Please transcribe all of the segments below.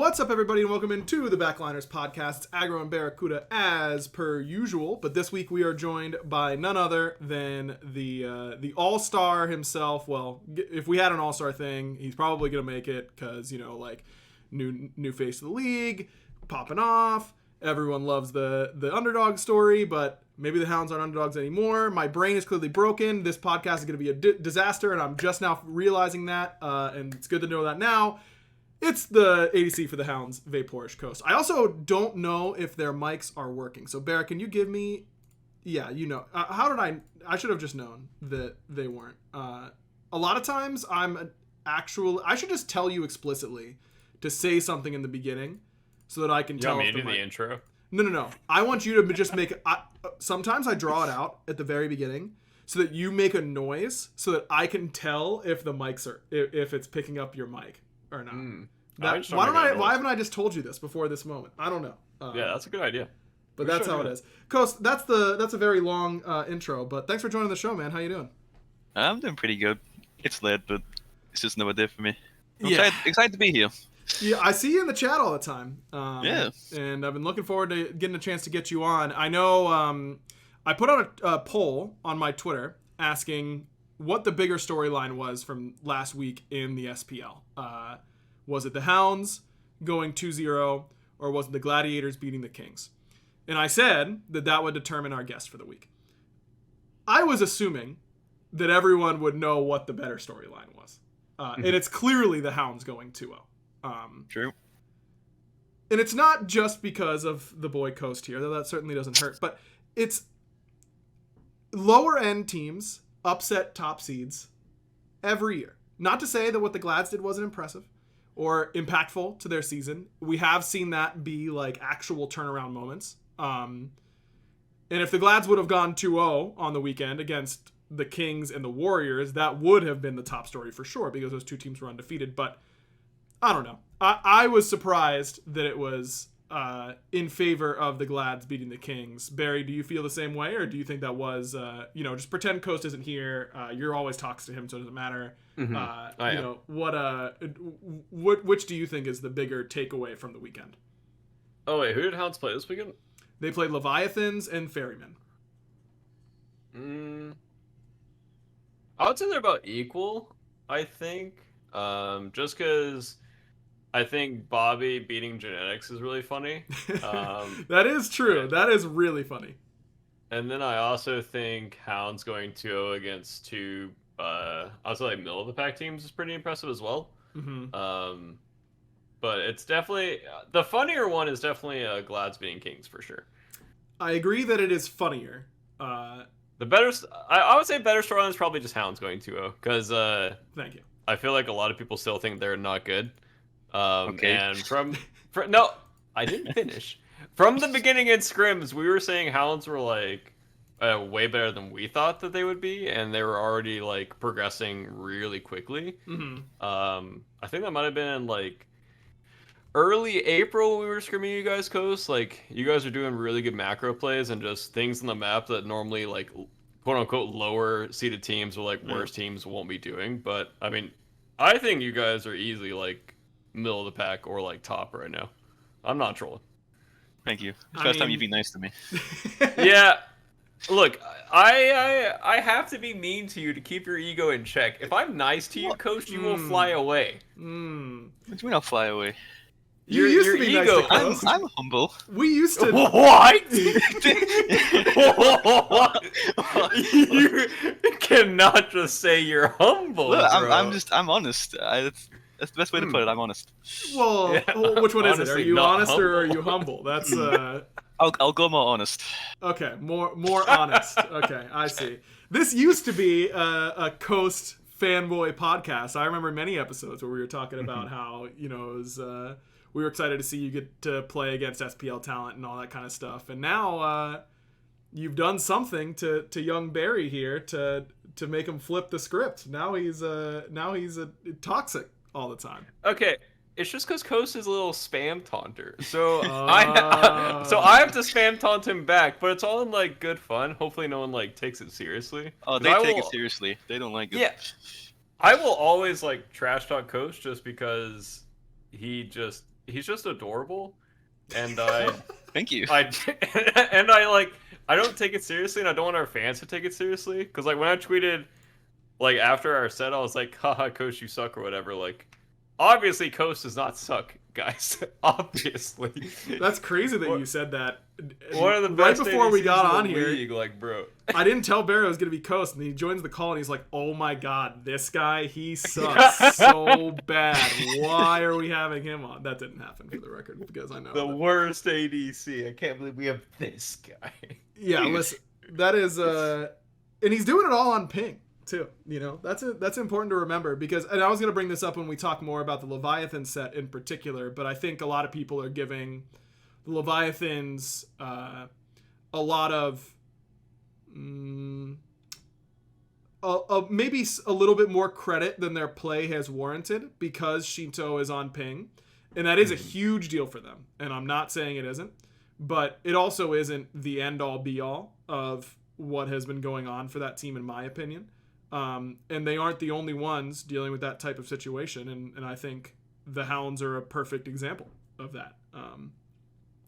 What's up, everybody, and welcome into the Backliners podcast. It's Aggro and Barracuda as per usual, but this week we are joined by none other than the all-star himself. Well, if we had an all-star thing, he's probably going to make it because, you know, like, new face of the league, popping off. Everyone loves the underdog story, but maybe the Hounds aren't underdogs anymore. My brain is clearly broken. This podcast is going to be a disaster, and I'm just now realizing that, and it's good to know that now. It's the ADC for the Hounds, Vaporish Coast. I also don't know if their mics are working. So, Barrett, can you give me... Yeah, you know. How did I should have just known that they weren't. A lot of times, I should just tell you explicitly to say something in the beginning so that I can tell... You want me to do the intro? No. I want you to just make... sometimes I draw it out at the very beginning so that you make a noise so that I can tell if the mics are... if it's picking up your mic. Or not. Why haven't I just told you this before this moment? I don't know. Yeah, that's a good idea. But that's how it is. Coast, that's a very long intro, but thanks for joining the show, man. How you doing? I'm doing pretty good. It's late, but it's just another day for me. I'm excited to be here. Yeah, I see you in the chat all the time. Yeah. And I've been looking forward to getting a chance to get you on. I know I put out a poll on my Twitter asking what the bigger storyline was from last week in the SPL. Was it the Hounds going 2-0, or was it the Gladiators beating the Kings? And I said that would determine our guest for the week. I was assuming that everyone would know what the better storyline was. And it's clearly the Hounds going 2-0. True. And it's not just because of the boy Coast here, though that certainly doesn't hurt, but it's lower-end teams upset top seeds every year. Not to say that what the Glads did wasn't impressive or impactful to their season. We have seen that be like actual turnaround moments. And if the Glads would have gone 2-0 on the weekend against the Kings and the Warriors, that would have been the top story for sure because those two teams were undefeated. But I don't know. I was surprised that it was in favor of the Glads beating the Kings. Barry, do you feel the same way, or do you think that was, just pretend Coast isn't here? You're always talks to him, so it doesn't matter. Which do you think is the bigger takeaway from the weekend? Oh wait, who did Hounds play this weekend? They played Leviathans and Ferrymen. I would say they're about equal, I think. Just because I think Bobby beating Genetics is really funny. That is true. That is really funny. And then I also think Hounds going 2-0 against two, also like middle of the pack teams is pretty impressive as well. Mm-hmm. But it's definitely the funnier one is definitely Glads beating Kings for sure. I agree that it is funnier. The better, I would say better storyline is probably just Hounds going 2-0 because thank you. I feel like a lot of people still think they're not good. Okay. And no, I didn't finish. From the beginning in scrims, we were saying Hounds were like way better than we thought that they would be, and they were already like progressing really quickly. Mm-hmm. I think that might have been like early April when we were scrimming you guys, Coast. Like you guys are doing really good macro plays and just things on the map that normally like quote unquote lower seeded teams or like worse teams won't be doing. But I mean, I think you guys are easily like middle of the pack or like top right now. I'm not trolling. Thank you. First time you've been nice to me. Yeah. Look, I have to be mean to you to keep your ego in check. If I'm nice to you, Coach, you will fly away. What do you mean I'll fly away? You used to be ego. nice to Coast. I'm humble. We used to... What? You cannot just say you're humble, Look, bro. I'm honest. That's the best way to put it. I'm honest. Well, Yeah. which one is it? Are Honestly, you not honest humble. or are you humble? That's I'll go more honest. okay. More honest. Okay, I see. This used to be a Coast fanboy podcast. I remember many episodes where we were talking about how it was. We were excited to see you get to play against SPL talent and all that kind of stuff. And now you've done something to young Barry here to make him flip the script. Now he's toxic all the time. Okay, it's just because Coast is a little spam taunter, so I have to spam taunt him back. But it's all in like good fun. Hopefully, no one like takes it seriously. Oh, they take it seriously. They don't like it. Yeah, I will always like trash talk Coast just because he he's just adorable, and I Thank you. I don't take it seriously, and I don't want our fans to take it seriously. Because like when I tweeted like after our set, I was like, haha, Coach, you suck or whatever. Like, obviously, Coach does not suck, guys. Obviously. That's crazy that you said that. One of the right best before we ADCs got in the on here, league, like, bro. I didn't tell Barrow it was gonna be Coast, and he joins the call and he's like, "Oh my god, this guy, he sucks so bad. Why are we having him on?" That didn't happen, for the record, because I know The worst ADC. I can't believe we have this guy. Yeah, listen, that is and he's doing it all on ping too. You know, that's important to remember, because, and I was gonna bring this up when we talk more about the Leviathan set in particular, but I think a lot of people are giving the Leviathans a lot of maybe a little bit more credit than their play has warranted, because Shinto is on ping, and that is a huge deal for them, and I'm not saying it isn't, but it also isn't the end all be all of what has been going on for that team, in my opinion. And they aren't the only ones dealing with that type of situation, and I think the Hounds are a perfect example of that.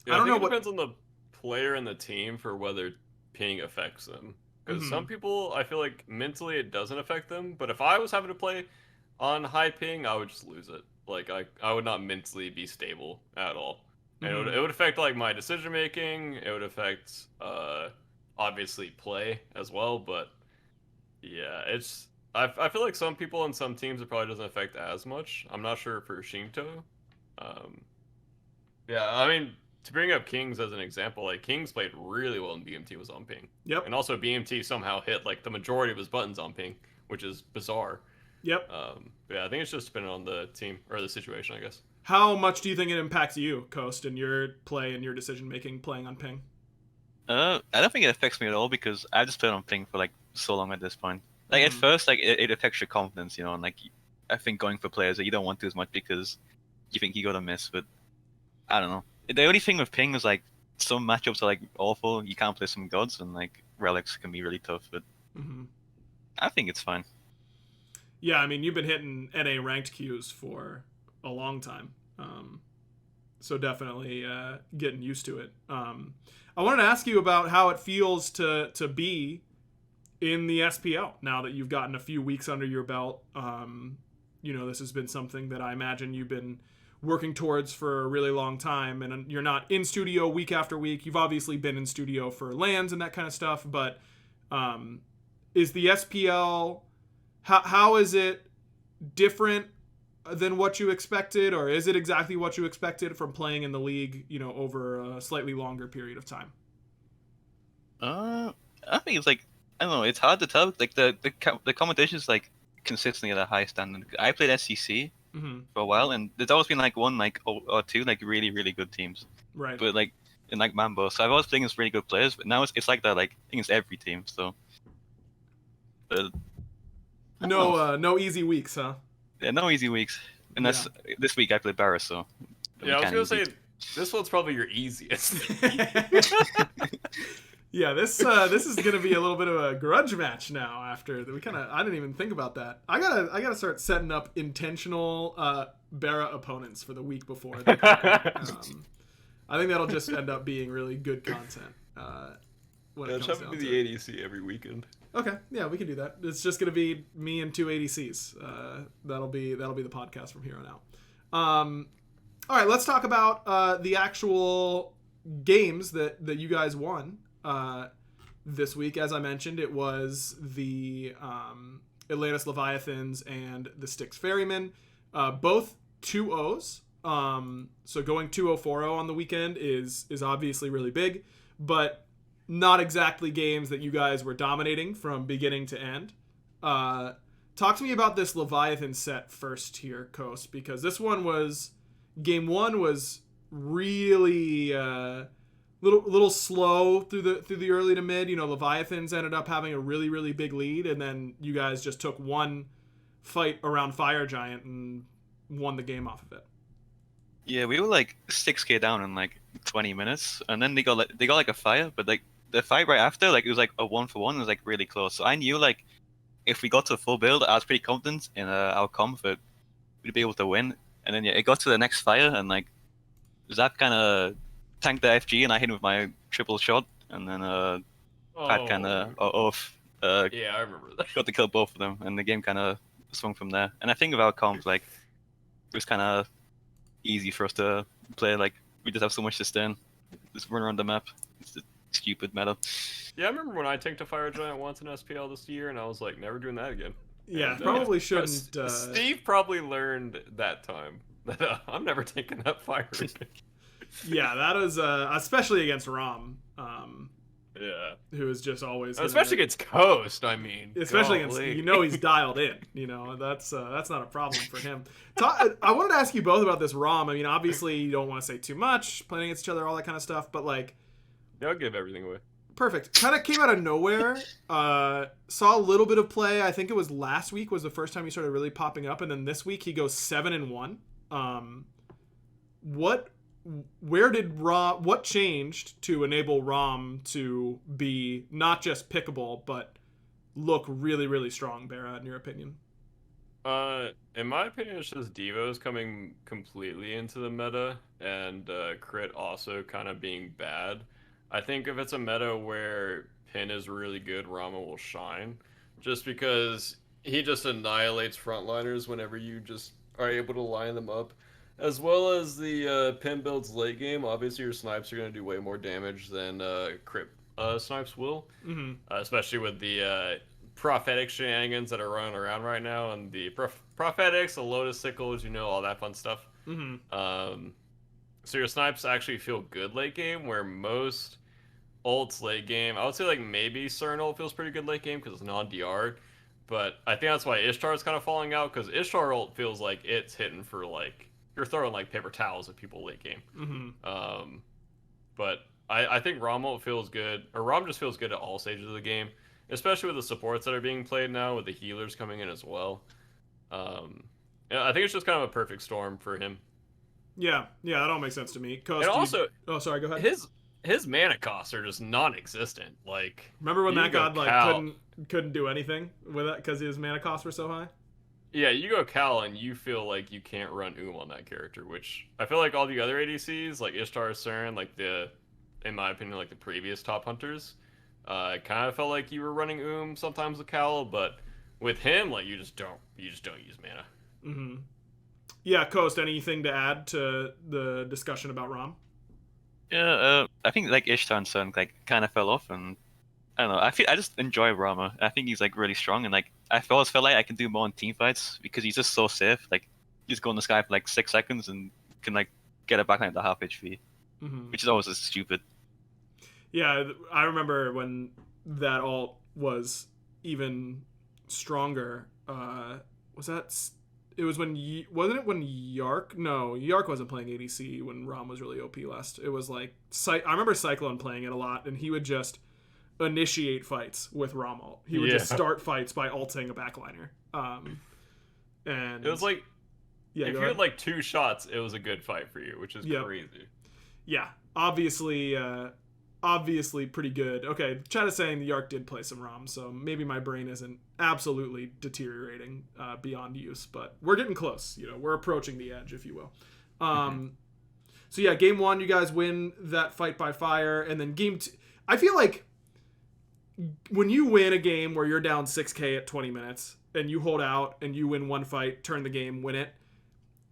Yeah, I don't know it what depends on the player and the team for whether ping affects them. Because some people, I feel like mentally it doesn't affect them. But if I was having to play on high ping, I would just lose it. Like I would not mentally be stable at all. And it would affect like my decision making. It would affect obviously play as well. But yeah, it's I feel like some people and some teams it probably doesn't affect as much. I'm not sure for Shinto. Yeah, I mean, to bring up Kings as an example, like Kings played really well when BMT was on ping. Yep. And also BMT somehow hit like the majority of his buttons on ping, which is bizarre. Yep. But yeah, I think it's just dependent on the team or the situation, I guess. How much do you think it impacts you, Coast, in your play and your decision making playing on ping? I don't think it affects me at all, because I just played on ping for like so long at this point. Like at first, like it affects your confidence, you know, and like I think going for players that you don't want to as much because you think you got a miss, but I don't know. The only thing with ping is like some matchups are like awful. You can't play some gods, and like relics can be really tough. But I think it's fine. Yeah, I mean, you've been hitting NA ranked queues for a long time, so definitely getting used to it. I wanted to ask you about how it feels to be in the SPL now that you've gotten a few weeks under your belt. You know, this has been something that I imagine you've been working towards for a really long time, and you're not in studio week after week. You've obviously been in studio for LANs and that kind of stuff, but is the SPL, how is it different than what you expected, or is it exactly what you expected from playing in the league, you know, over a slightly longer period of time? I think it's like, I don't know, it's hard to tell. Like the competition is like consistently at a high standard. I played SCC for a while, and there's always been like one like or two like really good teams. Right. But like in like Mambo, so I've always played against really good players. But now it's like that, like against every team. So. No easy weeks, huh? Yeah, no easy weeks. And that's this week I played Barra, so. Yeah, I was gonna say this one's probably your easiest. Yeah, this is gonna be a little bit of a grudge match now. After I didn't even think about that. I gotta start setting up intentional Barra opponents for the week before. I think that'll just end up being really good content. When it comes down to the ADC every weekend. Okay, yeah, we can do that. It's just gonna be me and two ADCs. That'll be the podcast from here on out. All right, let's talk about the actual games that you guys won this week. As I mentioned, it was the Atlantis Leviathans and the Styx Ferrymen, both 2-0s. So going 2-0, 4-0 on the weekend is obviously really big, but not exactly games that you guys were dominating from beginning to end. Talk to me about this Leviathan set first here, Coast, because this one was, game one was really little slow through the early to mid. You know, Leviathans ended up having a really big lead, and then you guys just took one fight around Fire Giant and won the game off of it. Yeah, we were like 6k down in like 20 minutes, and then they got like a fire, but like the fight right after, like it was like a 1-for-1. It was like really close. So I knew like if we got to a full build, I was pretty confident in our comfort we'd be able to win. And then yeah, it got to the next fire, and like Zap kind of tanked the FG, and I hit him with my triple shot, and then Pat kind of off. Yeah, I remember that. Got to kill both of them, and the game kind of swung from there. And I think with our comp, like, it was kind of easy for us to play. Like, we just have so much to stand, just run around the map. It's a stupid meta. Yeah, I remember when I tanked a fire giant once in SPL this year, and I was like, never doing that again. Yeah, And, probably shouldn't. Steve probably learned that time that I'm never taking that fire again. Yeah, that is especially against Rom. Yeah, Who is just always especially against Coast. I mean, especially golly. against he's dialed in. That's not a problem for him. I wanted to ask you both about this Rom. I mean, obviously you don't want to say too much, playing against each other, all that kind of stuff. But like, yeah, I'll give everything away. Perfect. Kind of came out of nowhere. Saw a little bit of play. I think it was last week was the first time he started really popping up, and then this week he goes 7-1. What changed to enable Rom to be not just pickable but look really, really strong, Barra, in your opinion? In my opinion, it's just Devos coming completely into the meta, and Crit also kind of being bad. I think if it's a meta where Pin is really good, Rama will shine, just because he just annihilates frontliners whenever you just are able to line them up. As well as the Pin builds late game, obviously your snipes are going to do way more damage than Crit snipes will, especially with the prophetic shenanigans that are running around right now, and the prophetics, the lotus sickles, all that fun stuff. So your snipes actually feel good late game, where most ults late game, I would say like maybe Cern ult feels pretty good late game because it's non-DR, but I think that's why Ishtar is kind of falling out, because Ishtar ult feels like it's hitting for like you're throwing like paper towels at people late game. But I think Rom ult feels good, or Rom just feels good at all stages of the game, especially with the supports that are being played now, with the healers coming in as well. Yeah, I think it's just kind of a perfect storm for him. Yeah, that all makes sense to me. And also, oh, sorry, go ahead. His mana costs are just non-existent. Like, remember when that god like couldn't do anything with it because his mana costs were so high? Yeah, you go Cal and you feel like you can't run on that character, which I feel like all the other ADCs, like Ishtar, Cern, like in my opinion, like the previous top hunters, kind of felt like you were running sometimes with Cal, but with him, like you just don't use mana. Yeah, Coast, anything to add to the discussion about Rom? Yeah, I think like Ishtar and Cern like kind of fell off, and I don't know. I just enjoy Rama. I think he's like really strong, and like I always felt like I can do more in team fights because he's just so safe. Like you just go in the sky for like 6 seconds and can like get it back like the half HP, which is always just stupid. Yeah, I remember when that ult was even stronger. It was when wasn't it when Yark? No, Yark wasn't playing ADC when Rom was really OP last. It was like I remember Cyclone playing it a lot, and he would just initiate fights with Rom ult. He would just start fights by ulting a backliner. And it was like, if you had like 2 shots, it was a good fight for you, which is crazy. Yeah, obviously pretty good. Okay, chat is saying the Yark did play some Rom, so maybe my brain isn't absolutely deteriorating beyond use, but we're getting close. We're approaching the edge, if you will. So yeah, game 1, you guys win that fight by fire, and then game 2, I feel like when you win a game where you're down 6k at 20 minutes, and you hold out, and you win one fight, turn the game, win it,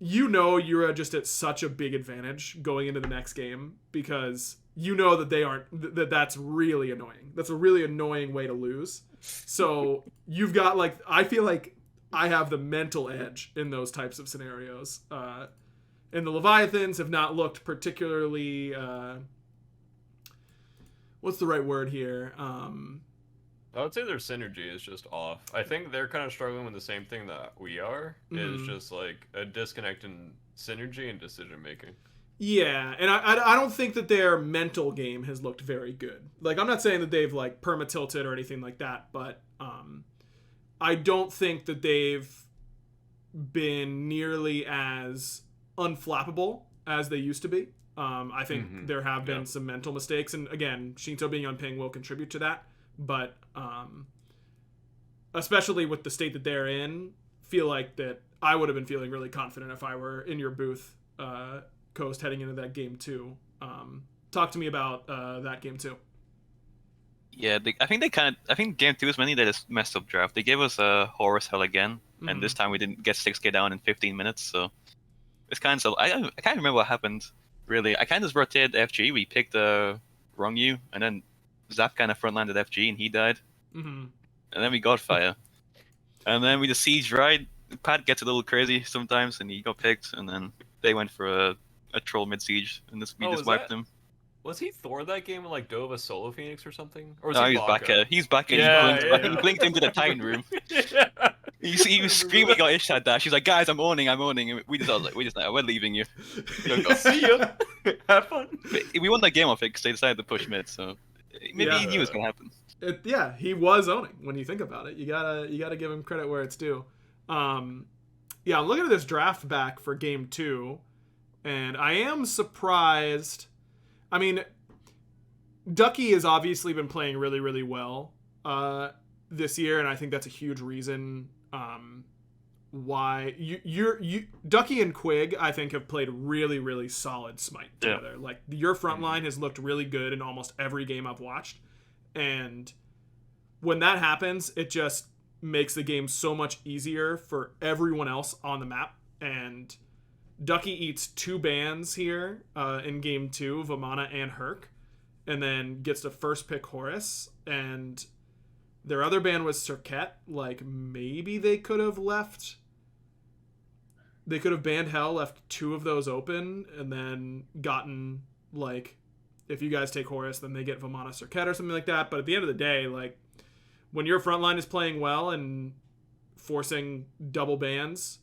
you're just at such a big advantage going into the next game, because that that's really annoying. That's a really annoying way to lose. So you've got I feel like I have the mental edge in those types of scenarios. And the Leviathans have not looked particularly, what's the right word here? I would say their synergy is just off. I think they're kind of struggling with the same thing that we are. Is just like a disconnect in synergy and decision making. Yeah, and I don't think that their mental game has looked very good. Like, I'm not saying that they've like perma-tilted or anything like that, but I don't think that they've been nearly as unflappable as they used to be. I think there have been some mental mistakes, and again, Shinto being on ping will contribute to that, but especially with the state that they're in, feel like that I would have been feeling really confident if I were in your booth Coast heading into that game 2. Talk to me about that game 2. Yeah, I think game 2 is mainly they just messed up draft. They gave us a Horus Hell again, and this time we didn't get 6k down in 15 minutes, so it's kind of... I can't remember what happened, really. I kind of just rotated FG. We picked Wrong You, and then Zap kind of frontlined at FG, and he died. Mm-hmm. And then we got Fire. And then we just siege right. Pat gets a little crazy sometimes, and he got picked, and then they went for a troll mid-siege, and we just wiped him. Was he Thor that game with like Dova Solo Phoenix or something? Or was No, he he's back. He's back. Yeah, He blinked into the Titan room. Yeah. He was screaming, got Ishad dash. He's like, guys, I'm owning. And we just like, we're leaving you. See ya. Have fun. But we won that game off it because they decided to push mid, so maybe he knew it was gonna happen. He was owning when you think about it. You gotta give him credit where it's due. I'm looking at this draft back for game 2, and I am surprised. I mean, Ducky has obviously been playing really, really well this year, and I think that's a huge reason why Ducky and Quig, I think, have played really, really solid Smite together. Yeah. Like, your front line has looked really good in almost every game I've watched, and when that happens, it just makes the game so much easier for everyone else on the map. And Ducky eats 2 bans here in game 2, Vamana and Herc, and then gets to first pick Horus. And their other ban was Serket. Like, maybe they could have left... They could have banned Hell, left 2 of those open, and then gotten, like, if you guys take Horus, then they get Vamana Serket or something like that. But at the end of the day, like, when your front line is playing well and forcing double bans,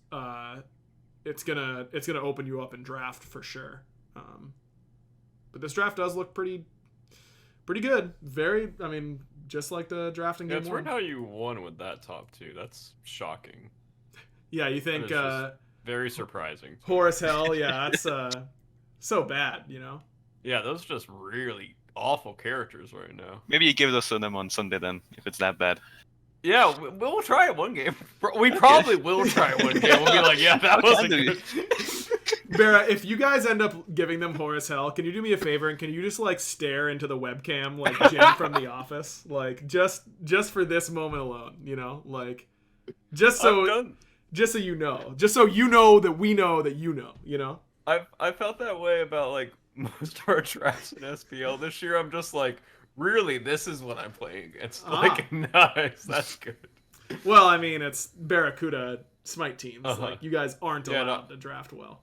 it's gonna open you up in draft for sure. But this draft does look pretty good. Just like the draft in game 1. It's weird how you won with that top 2. That's shocking. Yeah, you think very surprising. Horus Hell, yeah, that's so bad, you know. Yeah, those are just really awful characters right now. Maybe you give us them on Sunday then, if it's that bad. Yeah, we'll try it one game. We probably will try it one game. We'll be like, yeah, that was good. Vera, if you guys end up giving them Horus Hell, can you do me a favor and can you just like stare into the webcam like Jim from The Office? Like just for this moment alone, you know? Like just so you know. Just so you know that we know that you know? I felt that way about like most of our drafts in SPL this year. I'm just like, really, this is what I'm playing against. Like, nice, that's good. Well, I mean, it's Barracuda Smite teams. Like, you guys aren't allowed to draft well.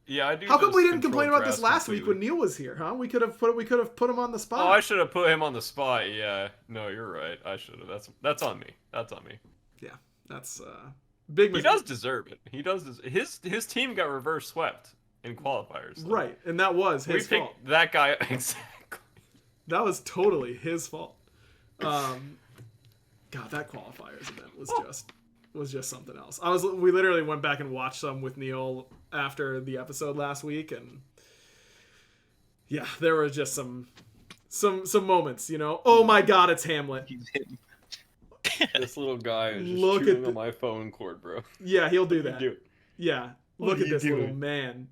Yeah, I do. How come we didn't complain about this last week when Neil was here, huh? We could have put him on the spot. Oh, I should have put him on the spot. Yeah, no, you're right. I should have. That's on me. That's on me. Yeah, that's big mistake. He does deserve it. He does. His team got reverse swept in qualifiers. Like, right, and that was his fault. That guy exactly. That was totally his fault. God, that qualifiers event was just something else. We literally went back and watched some with Neil after the episode last week, and yeah, there were just some moments, you know. Oh my God, it's Hamlet. This little guy is just chewing on my phone cord, bro. Yeah, he'll do that. Yeah, look at this little man.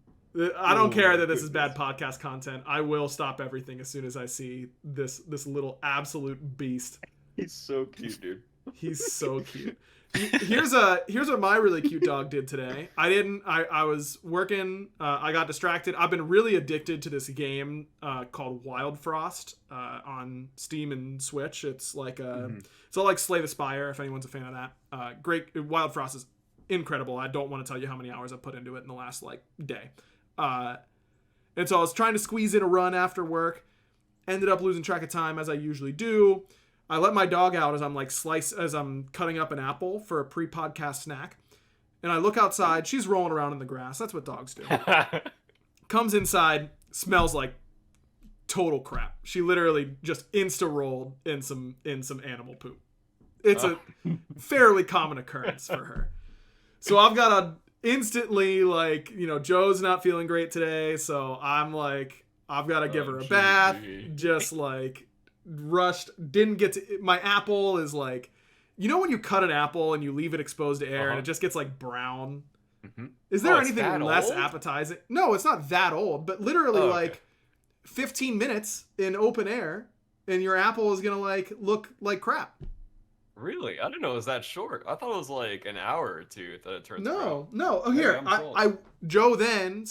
I don't care that this is bad podcast content. I will stop everything as soon as I see this little absolute beast. He's so cute, dude. He's so cute. Here's what my really cute dog did today. I was working. I got distracted. I've been really addicted to this game called Wild Frost on Steam and Switch. It's like it's all like Slay the Spire, if anyone's a fan of that. Great. Wild Frost is incredible. I don't want to tell you how many hours I put into it in the last day. And so I was trying to squeeze in a run after work. Ended up losing track of time as I usually do. I let my dog out as I'm cutting up an apple for a pre-podcast snack. And I look outside. She's rolling around in the grass. That's what dogs do. Comes inside, smells like total crap. She literally just insta-rolled in some animal poop. It's a fairly common occurrence for her. So I've got to instantly, like, you know, Joe's not feeling great today. So I'm like, I've got to give her a bath. Just like... rushed, didn't get to my apple is like, you know when you cut an apple and you leave it exposed to air and it just gets like brown, Mm-hmm. Is there it's anything that less old? appetizing? No, it's not that old, but literally Oh, okay. like 15 minutes in open air, and your apple is gonna like look like crap. Really? I didn't know it was that short. I thought it was like an hour or two that it turns brown. No. Oh, Okay, here, I'm sold. Joe then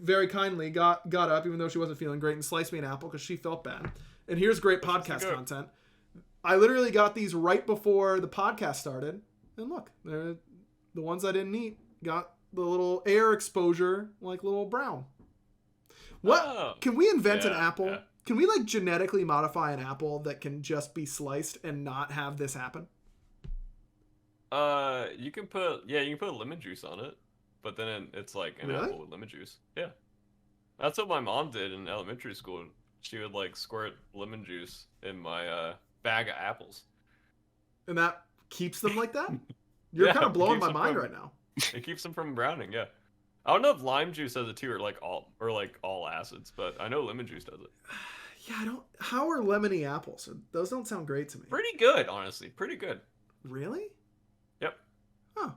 very kindly got up, even though she wasn't feeling great, and sliced me an apple because she felt bad. And here's great podcast good. content. I literally got these right before the podcast started, and look, they're the ones I didn't eat got the little air exposure, like little brown. What? Oh, Can we invent an yeah, apple? yeah. Can we like genetically modify an apple that can just be sliced and not have this happen? You can put lemon juice on it, but then it's like an Really? apple with lemon juice. Yeah, that's what my mom did in elementary school. She would like squirt lemon juice in my bag of apples. And that keeps them like that? You're Yeah, kind of it blowing keeps my them mind from- right now. It keeps them from browning. Yeah, I don't know if lime juice does it too, or like all acids, but I know lemon juice does it. Yeah, I don't. How are lemony apples? Those don't sound great to me. Pretty good, honestly. Pretty good. Really? Yep. Oh.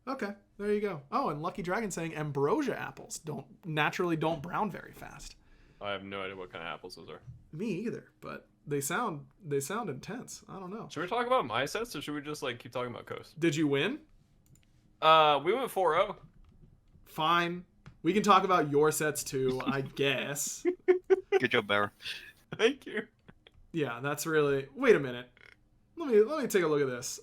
Okay. There you go. Oh, and Lucky Dragon saying ambrosia apples don't brown very fast. I have no idea what kind of apples those are. Me either, but they sound intense. I don't know. Should we talk about my sets, or should we just like keep talking about Coast? Did you win? We went 4-0. Fine. We can talk about your sets too, I guess. Good job, Bear. Thank you. Yeah, that's really. Wait a minute. Let me take a look at this.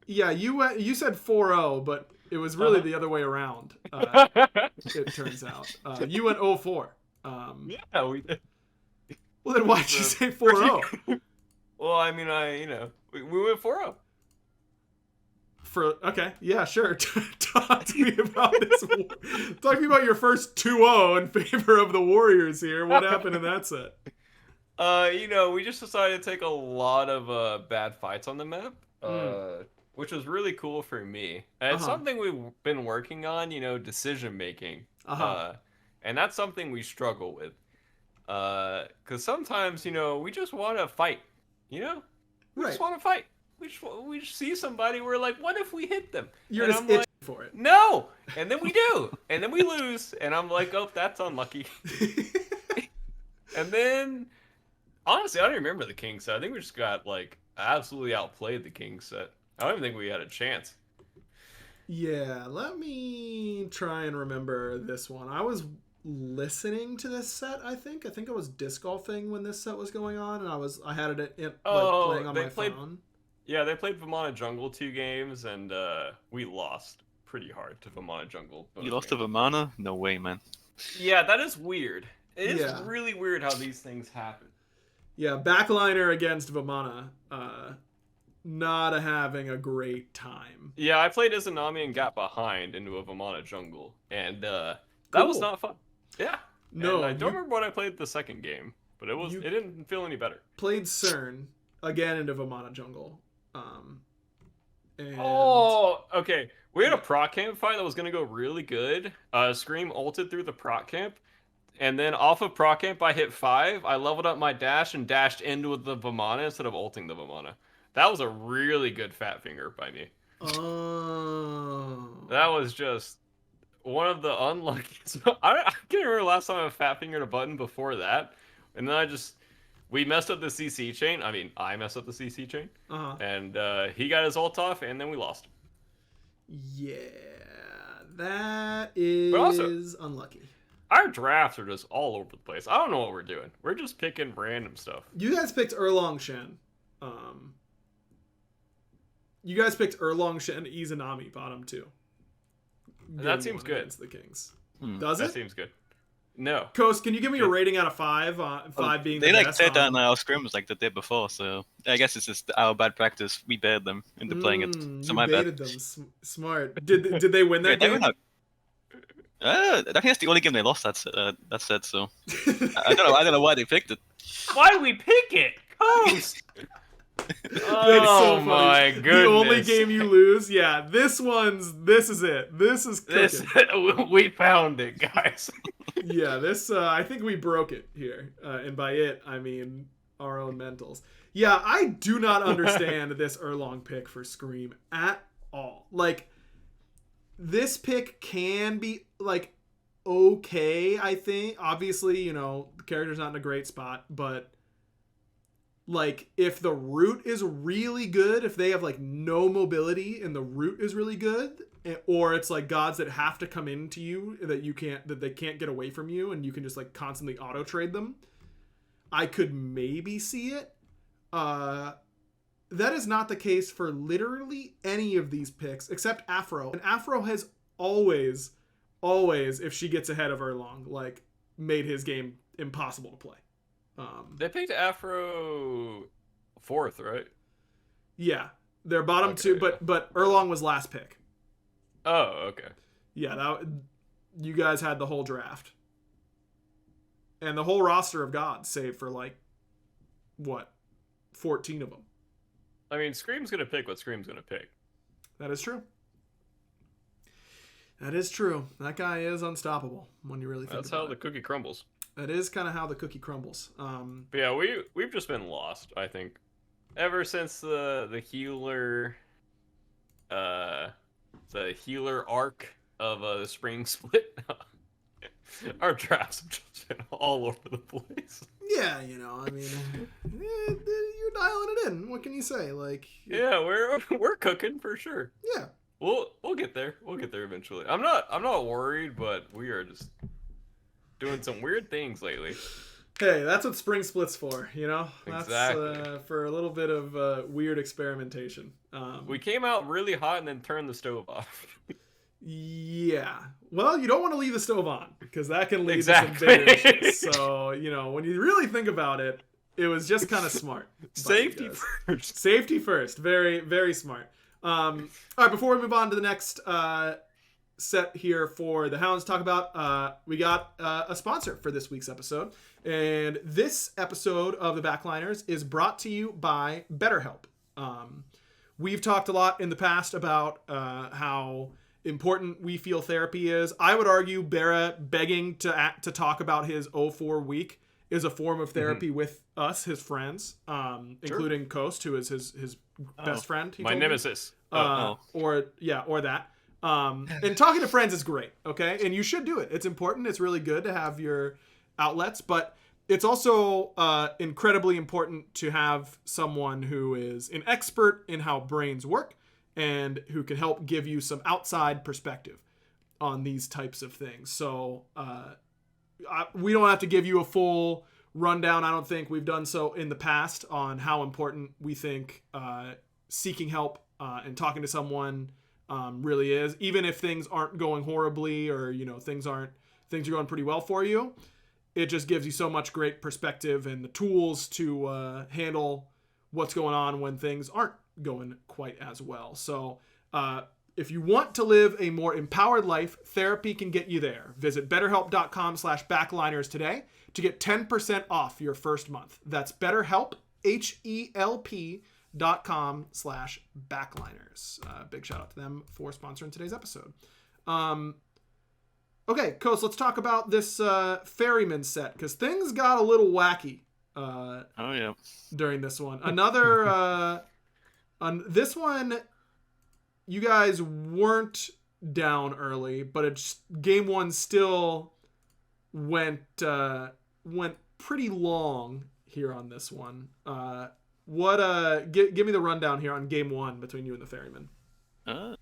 Yeah, you said 4-0, but it was really the other way around. It turns out you went 0-4. Yeah, we did. Well, then why'd you say 4-0? Well, I mean, we went 4-0. Okay, yeah, sure. Talk to me about this. Talk to me about your first 2-0 in favor of the Warriors here. What happened in that set? We just decided to take a lot of bad fights on the map, which was really cool for me. And it's something we've been working on, decision making. And that's something we struggle with. Because sometimes, we just want to fight. We just want to fight. We just see somebody, we're like, what if we hit them? You're and just I'm itching like, for it. no! And then we do. And then we lose. And I'm like, oh, that's unlucky. And then, honestly, I don't remember the King set. I think we just got, like, absolutely outplayed the King set. I don't even think we had a chance. Yeah, let me try and remember this one. I was listening to this set, I think. I think I was disc golfing when this set was going on, and I had it playing on my phone. Yeah, they played Vamana Jungle 2 games, and we lost pretty hard to Vamana Jungle. You lost to Vamana? No way, man. Yeah, that is weird. It is really weird how these things happen. Yeah, backliner against Vamana. Not having a great time. Yeah, I played Izanami and got behind into a Vamana Jungle, and that was not fun. Yeah. No, and I don't remember what I played the second game, but it didn't feel any better. Played CERN again into Vamana Jungle. Okay. We had a proc camp fight that was gonna go really good. Scream ulted through the proc camp, and then off of proc camp I hit 5. I leveled up my dash and dashed into the Vamana instead of ulting the Vamana. That was a really good fat finger by me. Oh. That was just one of the unluckiest. I can't remember the last time I fat fingered a button before that, and then we messed up the CC chain. I mean, I messed up the CC chain, and he got his ult off, and then we lost. Yeah, that is unlucky. Our drafts are just all over the place. I don't know what we're doing. We're just picking random stuff. You guys picked Erlong Shen. You guys picked Erlong Shen, Izanami, bottom 2. That seems good. Against the Kings. Does it? That seems good. No. Coast, can you give me a rating out of 5? 5 being the best. They best. said that in our scrims like the day before, so I guess it's just our bad practice. We baited them into playing it. So you my baited bad. them. Smart. Did they win that game? I think that's the only game they lost. That set. So I don't know why they picked it. Why did we pick it? Coast. Oh my goodness! The only game you lose, yeah. This is it. This is cooking. We found it, guys. Yeah, this. I think we broke it here, and by it I mean our own mentals. Yeah, I do not understand this Erlong pick for Scream at all. Like, this pick can be like okay, I think. Obviously, you know, the character's not in a great spot, but like if the root is really good, if they have like no mobility and the root is really good, or it's like gods that have to come into you that they can't get away from you and you can just like constantly auto trade them, I could maybe see it. That is not the case for literally any of these picks except Afro. And Afro has always, if she gets ahead of Erlong, like made his game impossible to play. They picked Afro 4th, right? Yeah, they're bottom two, but Erlong was last pick. Oh, okay. Yeah, you guys had the whole draft. And the whole roster of gods, save for like, what, 14 of them. I mean, Scream's gonna pick what Scream's gonna pick. That is true. That is true. That guy is unstoppable when you really think That's about how it. the cookie crumbles. That is kind of how the cookie crumbles. But yeah, we've just been lost, I think. Ever since the healer arc of the spring split. Our drafts have just been all over the place. Yeah, you know, I mean, you're dialing it in. What can you say? Like, yeah, we're cooking for sure. Yeah, We'll get there. We'll get there eventually. I'm not worried, but we are just doing some weird things lately. Hey, that's what spring split's for, you know? That's Exactly. For a little bit of weird experimentation. We came out really hot and then turned the stove off. Yeah. Well, you don't want to leave the stove on because that can lead to some Exactly. big issues. So, you know, when you really think about it, it was just kind of smart. Safety first. Safety first. Very, very smart. All right, before we move on to the next set here for the Hounds, talk about, we got a sponsor for this week's episode. And this episode of the Backliners is brought to you by BetterHelp. We've talked a lot in the past about how important we feel therapy is. I would argue Bera begging to talk about his 04 week is a form of therapy with us, his friends, including Coast, who is his best friend. My nemesis. Or that. And talking to friends is great, okay? And you should do it. It's important. It's really good to have your outlets, but it's also incredibly important to have someone who is an expert in how brains work and who can help give you some outside perspective on these types of things. So we don't have to give you a full rundown. I don't think we've done so in the past on how important we think seeking help and talking to someone really is. Even if things aren't going horribly or, you know, things are going pretty well for you, it just gives you so much great perspective and the tools to handle what's going on when things aren't going quite as well. So if you want to live a more empowered life, therapy can get you there. Visit betterhelp.com/backliners today to get 10% off your first month. That's BetterHelp, HELP.com/backliners. Big shout out to them for sponsoring today's episode. Okay, Coast, let's talk about this ferryman set, because things got a little wacky during this one. Another... this one, you guys weren't down early, but game one still went pretty long here on this one. Give me the rundown here on game one between you and the ferryman. I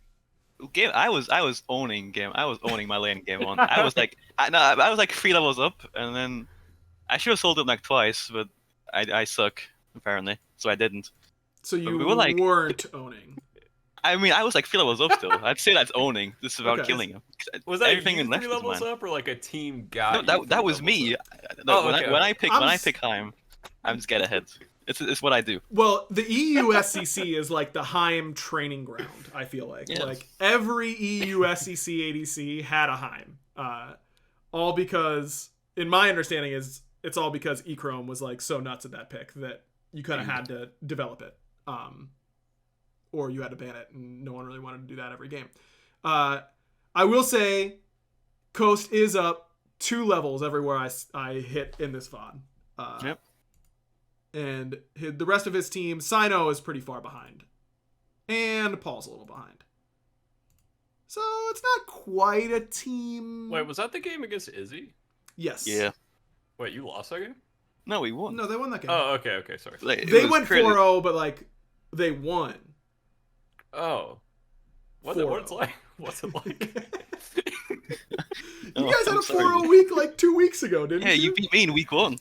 was owning my lane game one. I was like 3 levels up, and then I should have sold it like twice, but I suck apparently, so I didn't. So you weren't owning. I mean, I was like 3 levels up still. I'd say that's owning. This is about killing him. Was that everything you in left 3 levels mine. up, or like a team guy? No, that was me. When I pick Heim, I'm just get ahead. It's what I do. Well, the EU SCC is like the Heim training ground, I feel like. Yes. Like every EU SCC ADC had a Heim. All because, in my understanding, it's all because Echrome was like so nuts at that pick that you kind of had to develop it. Or you had to ban it, and no one really wanted to do that every game. I will say, Coast is up 2 levels everywhere I hit in this VOD. Yep. And the rest of his team, Sino is pretty far behind. And Paul's a little behind. So it's not quite a team. Wait, was that the game against Izzy? Yes. Yeah. Wait, you lost that game? No, we won. No, they won that game. Oh, okay, sorry. Like, they went 4-0, but like they won. Oh. What's it like? What's it like? You guys had a sorry. 4-0 week like 2 weeks ago, didn't Yeah, you? you beat me in week 1.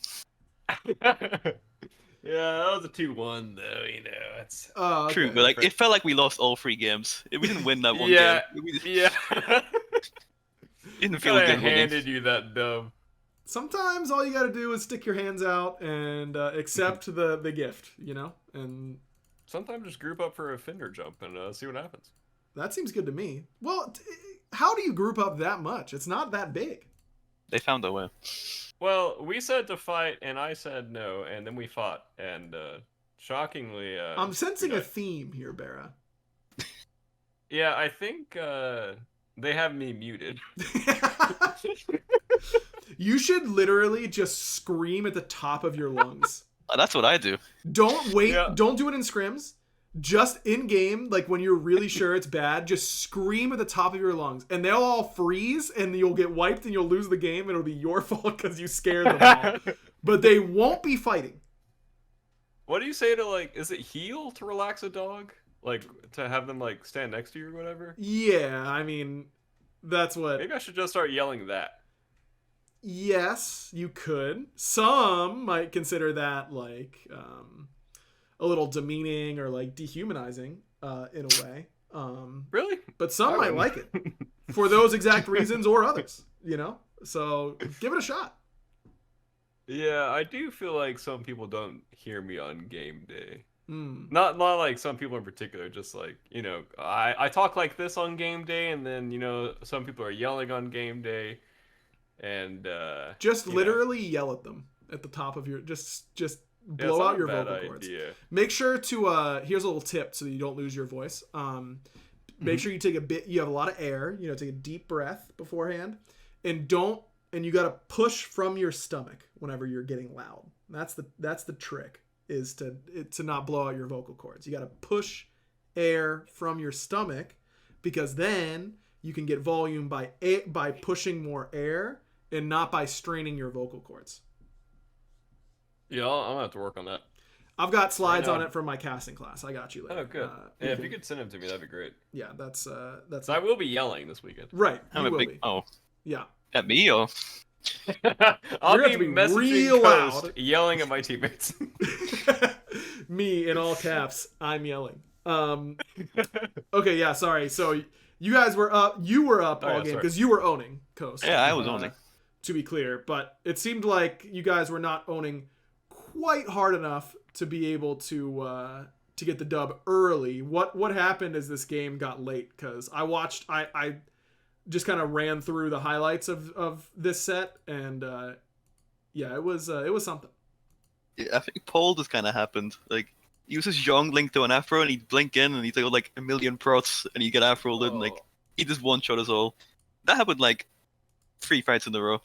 Yeah, that was a 2-1 though, it's Okay. True, but like it felt like we lost all 3 games. We didn't win that one Yeah, game. We yeah. didn't feel I good winning. handed you that dub. Sometimes all you got to do is stick your hands out and accept the gift, and Sometimes just group up for a Fender jump and see what happens. that seems good to me. Well, how do you group up that much? It's not that big. They found a way. Well, we said to fight, and I said no, and then we fought, and shockingly, I'm sensing we a got- theme here, Bera. Yeah, I think they have me muted. You should literally just scream at the top of your lungs. That's what I do. Don't wait. Yeah. Don't do it in scrims. Just in game, like when you're really sure it's bad, just scream at the top of your lungs, and they'll all freeze, and you'll get wiped, and you'll lose the game, and it'll be your fault because you scared them all. But they won't be fighting. What do you say to, like, is it heal to relax a dog? Like, to have them, like, stand next to you or whatever? Yeah, I mean, that's what. Maybe I should just start yelling that. Yes, you could. Some might consider that like a little demeaning or like dehumanizing in a way. Really? But some I might wouldn't. like it for those exact reasons or others, So give it a shot. Yeah, I do feel like some people don't hear me on game day. Mm. Not like some people in particular, just like, I talk like this on game day, and then, some people are yelling on game day, and Just you know. literally yell at them at the top of your just Yeah, blow it's not out a your bad vocal cords. idea. Make sure to here's a little tip so that you don't lose your voice. Make sure you take you have a lot of air, take a deep breath beforehand, and you got to push from your stomach whenever you're getting loud. That's the trick, is to not blow out your vocal cords. You got to push air from your stomach, because then you can get volume by pushing more air and not by straining your vocal cords. Yeah, I'm gonna have to work on that. I've got slides Right on now. it from my casting class. I got you later. Oh, good. Yeah, if you could send them to me, that'd be great. Yeah, that's So I will be yelling this weekend. right. I'm you a will big. be. Oh, Yeah. at me or I'll You're gonna be have to be messaging real Coast, loud. yelling at my teammates. Me in all caps. I'm yelling. Okay, yeah, sorry. So you guys were up. You were up Oh, all yeah, game sorry. because you were owning Coast. yeah, I was owning. To be clear, but it seemed like you guys were not owning quite hard enough to be able to get the dub early. What happened as this game got late? Because I just kind of ran through the highlights of this set, and yeah, it was something. Yeah, I think Paul just kind of happened. Like he was just young, linked to an afro, and he'd blink in, and he'd take like a million prots, and he'd get afroed, and like he just one shot us all. That happened like 3 fights in a row.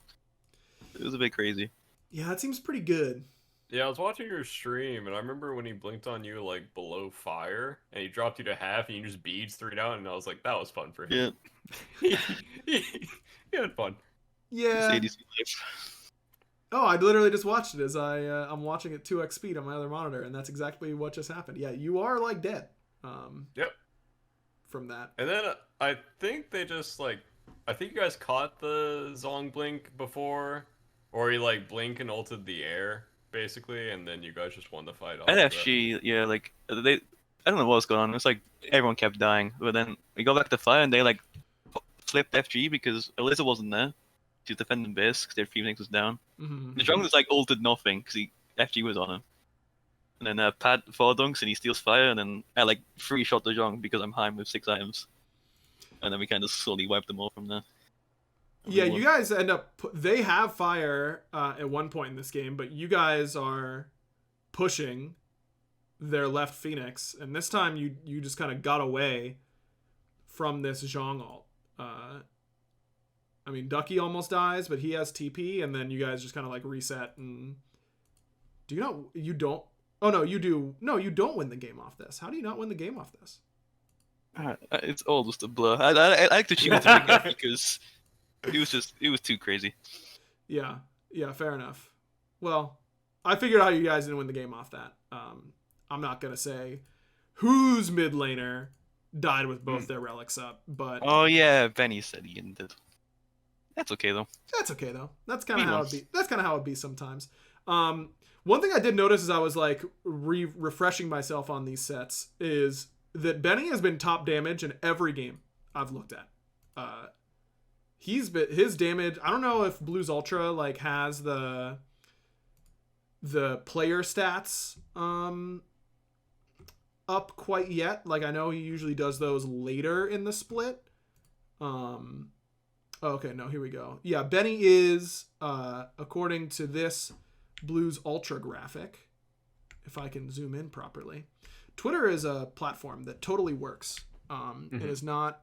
It was a bit crazy. Yeah, that seems pretty good. Yeah, I was watching your stream, and I remember when he blinked on you, like, below fire, and he dropped you to half, and you just beads through it out, and I was like, that was fun for him. Yeah, he had fun. Yeah. it's ADC life. Oh, I literally just watched it as I'm watching at 2x speed on my other monitor, and that's exactly what just happened. Yeah, you are like dead. Yep. From that. And then I think they just, like, I think you guys caught the Zong blink before, or he, like, blink and ulted the air, basically, and then you guys just won the fight off And of that. FG, yeah, like they, I don't know what was going on. It was like everyone kept dying, but then we go back to fire, and they like flipped FG because Eliza wasn't there. She was defending base because their Phoenix was down. Mm-hmm. The jungle just like ulted nothing because FG was on him. And then Pat 4 dunks and he steals fire, and then I like 3-shot the jungle because I'm high with 6 items. And then we kind of slowly wiped them all from there. Yeah, you guys end up. They have fire at one point in this game, but you guys are pushing their left Phoenix, and this time you just kind of got away from this Zhang ult. I mean, Ducky almost dies, but he has TP, and then you guys just kind of like reset. And do you not? You don't. Oh no, you do. No, you don't win the game off this. How do you not win the game off this? It's all just a blur. I like to choose it again because it was too crazy. Yeah, fair enough. Well, I figured out you guys didn't win the game off that. I'm not gonna say whose mid laner died with both their relics up, but Oh yeah, Benny said he ended. That's okay though. that's okay though. That's kind of how it be. That's kind of how it be sometimes. One thing I did notice as I was like refreshing myself on these sets is that Benny has been top damage in every game I've looked at. He's been his damage. I don't know if Blues Ultra like has the player stats up quite yet. Like I know he usually does those later in the split. Okay, no, here we go. Yeah, Benny is according to this Blues Ultra graphic, if I can zoom in properly. Twitter is a platform that totally works. It is not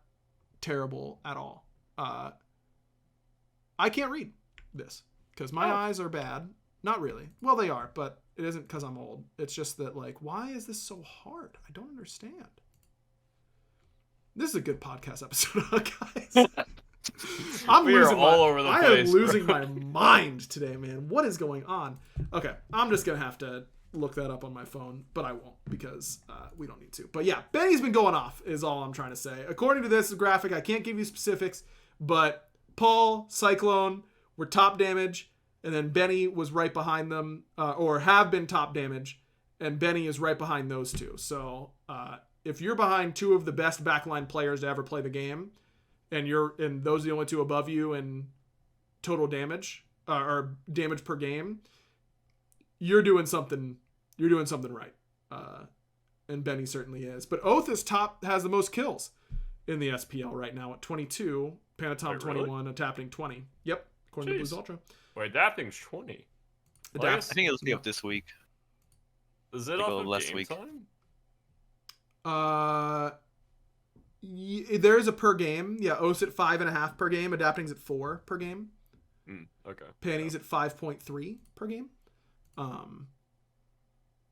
terrible at all. I can't read this because my eyes are bad. Not really. Well, they are, but it isn't because I'm old. It's just that, like, why is this so hard? I don't understand. This is a good podcast episode, guys. We are all over the place. I am losing my mind today, man. What is going on? Okay, I'm just going to have to look that up on my phone, but I won't because we don't need to. But yeah, Benny's been going off is all I'm trying to say. According to this graphic, I can't give you specifics, but Paul, Cyclone were top damage, and then Benny was right behind them, or have been top damage, and Benny is right behind those two. So if you're behind two of the best backline players to ever play the game, and those are the only two above you in total damage or damage per game, you're doing something right. And Benny certainly is. But Oath is has the most kills in the SPL right now at 22. Panatom 21, Adapting 20. Yep, according to Blues Ultra. Wait, Adapting's 20. I think it'll be up this week. Is it off of last game week? Time? There is a per game. Yeah, Oath's at 5.5 per game. Adapting's at 4 per game. Okay. Panny's at 5.3 per game.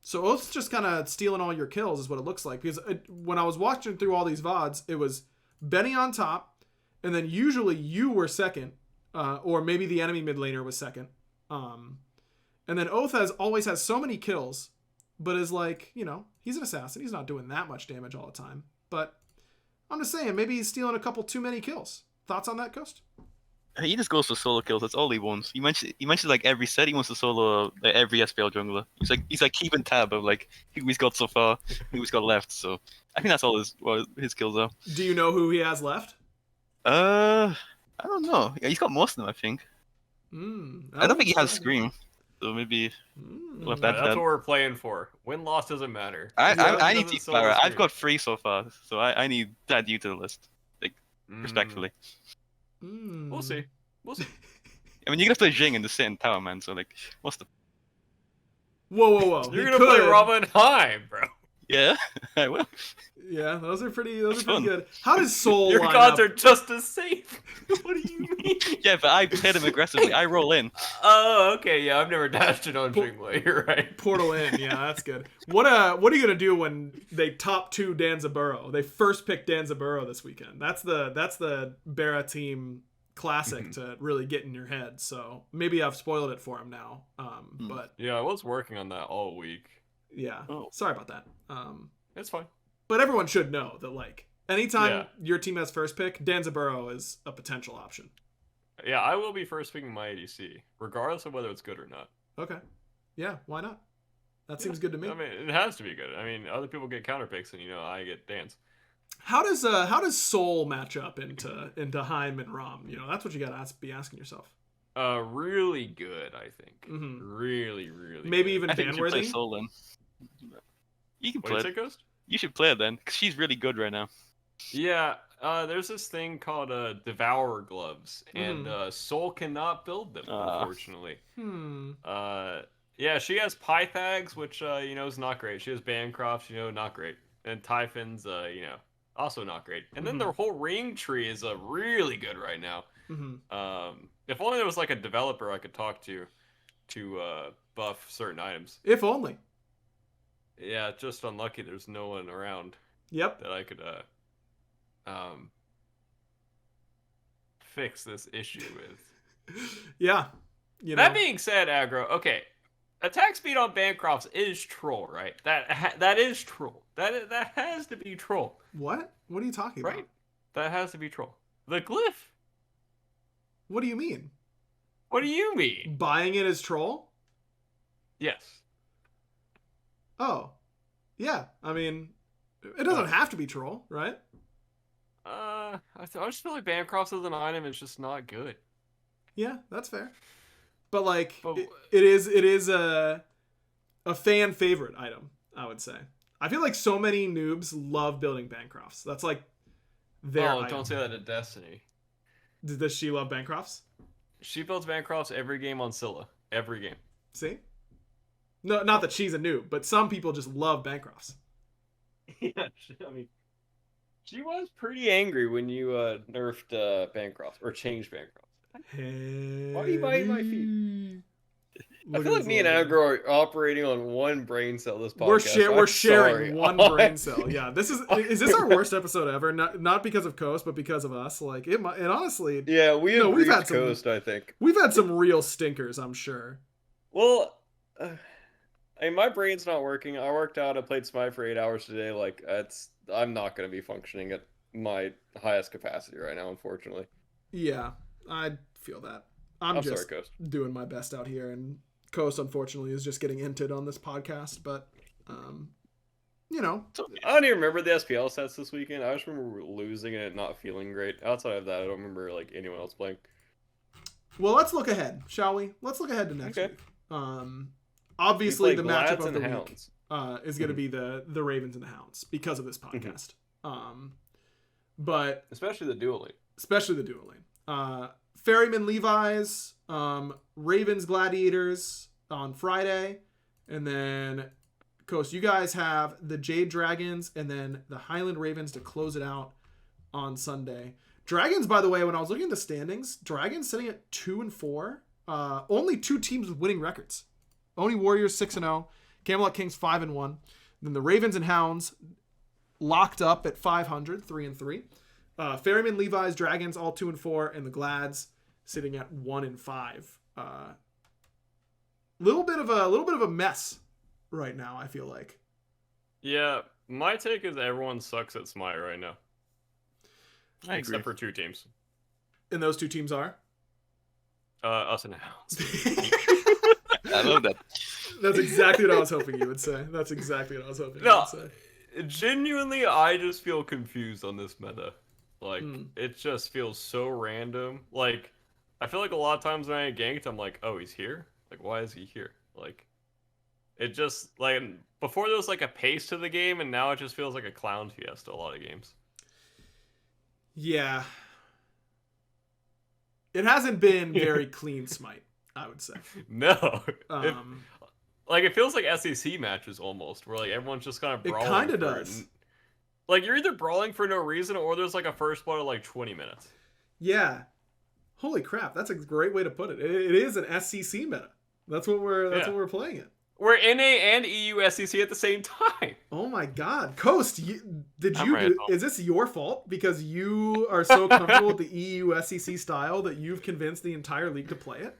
So Oath's just kind of stealing all your kills is what it looks like. Because when I was watching through all these VODs, it was Benny on top, and then usually you were second, or maybe the enemy mid laner was second. And then Oath always has so many kills, but is like, he's an assassin. He's not doing that much damage all the time. But I'm just saying, maybe he's stealing a couple too many kills. Thoughts on that, Ghost? He just goes for solo kills. That's all he wants. He mentioned like every set he wants to solo like, every SPL jungler. He's like keeping tab of like who he's got so far, who he's got left. So I think that's all his kills are. Do you know who he has left? I don't know. Yeah, he's got most of them, I think. I don't think he has Scream. So maybe that's what we're playing for. Win-loss doesn't matter. I need to Clara. I've got 3 so far, so I need to add you to the list. Like, respectfully. We'll see. I mean, you're gonna play Jing in the same tower, man. So like, what's the? Whoa! You're gonna play Robin Heim, bro. Yeah, I will. Yeah, those are pretty good. How does Soul Your line gods up? are just as safe. What do you mean? Yeah, but I play them aggressively. I roll in. Oh, okay. Yeah, I've never dashed it on Jingway. You're right. Portal in. Yeah, that's good. What are you gonna do when they top 2 Danzaburou? They first pick Danzaburou this weekend. That's the Barra team classic to really get in your head. So maybe I've spoiled it for him now. But yeah, I was working on that all week. Yeah. Sorry about that. It's fine. But everyone should know that, like, anytime your team has first pick, Danzaburou is a potential option. Yeah, I will be first picking my ADC, regardless of whether it's good or not. Okay. Yeah, why not? That seems good to me. I mean, it has to be good. I mean, other people get counter picks, and I get Dance. How does Soul match up into Heim and Rom? That's what you gotta be asking yourself. Really good, I think. Really, really. Maybe good. even I think you should play fan-worthy. Soul then. You can What play do you it. say, Ghost? You should play it then, because she's really good right now. Yeah, there's this thing called Devourer gloves, and Soul cannot build them, unfortunately. Yeah, she has Pythags, which is not great. She has Bancroft, not great, and Typhon's, also not great. And then their whole ring tree is really good right now. If only there was like a developer I could talk to buff certain items. If only. Yeah, just unlucky there's no one around. Yep. That I could fix this issue with. Yeah. You know. That being said, Aggro, okay, attack speed on Bancrofts is troll, right? That is troll. That has to be troll. What? What are you talking right? about? That has to be troll. The glyph. What do you mean? What do you mean? Buying it as troll? Yes. Oh. Yeah. I mean, it doesn't have to be troll, right? I just feel like Bancrofts as an item is just not good. Yeah, that's fair. But like, it is a fan favorite item, I would say. I feel like so many noobs love building Bancrofts. That's like their item. Don't say that to Destiny. Does she love Bancrofts? She builds Bancrofts every game on Scylla. Every game. See? No, not that she's a noob, but some people just love Bancrofts. Yeah, I mean, she was pretty angry when you nerfed Bancrofts or changed Bancrofts. Why are you biting my feet? I feel like me and Aggro are operating on one brain cell this podcast. We're sharing one brain cell. Yeah, this is this our worst episode ever? Not because of Coast, but because of us. Like it, and honestly, yeah, we've had Coast. I think we've had some real stinkers. I'm sure. Well, I mean, my brain's not working. I worked out. I played Smite for 8 hours today. Like I'm not going to be functioning at my highest capacity right now, unfortunately. Yeah, I feel that. I'm just sorry, Coast. Doing my best out here, and Coast unfortunately is just getting inted on this podcast. But, you know, I don't even remember the SPL sets this weekend. I just remember losing and it not feeling great. Outside of that, I don't remember like anyone else playing. Well, let's look ahead, shall we? Let's look ahead to next week. Obviously, the matchup of the Hounds. week is going to be the Ravens and the Hounds because of this podcast. But especially the dueling. Ferryman Levi's, Ravens Gladiators on Friday, and then Coast, you guys have the Jade Dragons and then the Highland Ravens to close it out on Sunday. Dragons, by the way, when I was looking at the standings, Dragons sitting at 2-4. Only 2 teams with winning records. Only Warriors 6-0, Camelot Kings 5-1. Then the Ravens and Hounds locked up at 500, 3-3. Ferryman, Levi's, Dragons all 2-4, and the Glads sitting at 1-5. Little bit of a mess right now, I feel like. Yeah, my take is everyone sucks at Smite right now. Except for 2 teams. And those 2 teams are? Us and Hounds. I love that. That's exactly what I was hoping you would say. Genuinely, I just feel confused on this meta. Like, it just feels so random. Like, I feel like a lot of times when I get ganked, I'm like, oh, he's here? Like, why is he here? Like, it just, like, before there was, like, a pace to the game, and now it just feels like a clown fiesta a lot of games. Yeah. It hasn't been very clean Smite, I would say. No. It feels like SEC matches almost, where, like, everyone's just kind of brawling. It kind of does. Like, you're either brawling for no reason, or there's, like, a first blood of, like, 20 minutes. Yeah. Holy crap, that's a great way to put it. It is an SEC meta. That's what we're playing it. We're NA and EU SEC at the same time. Oh my god. Coast, is this your fault? Because you are so comfortable with the EU SEC style that you've convinced the entire league to play it?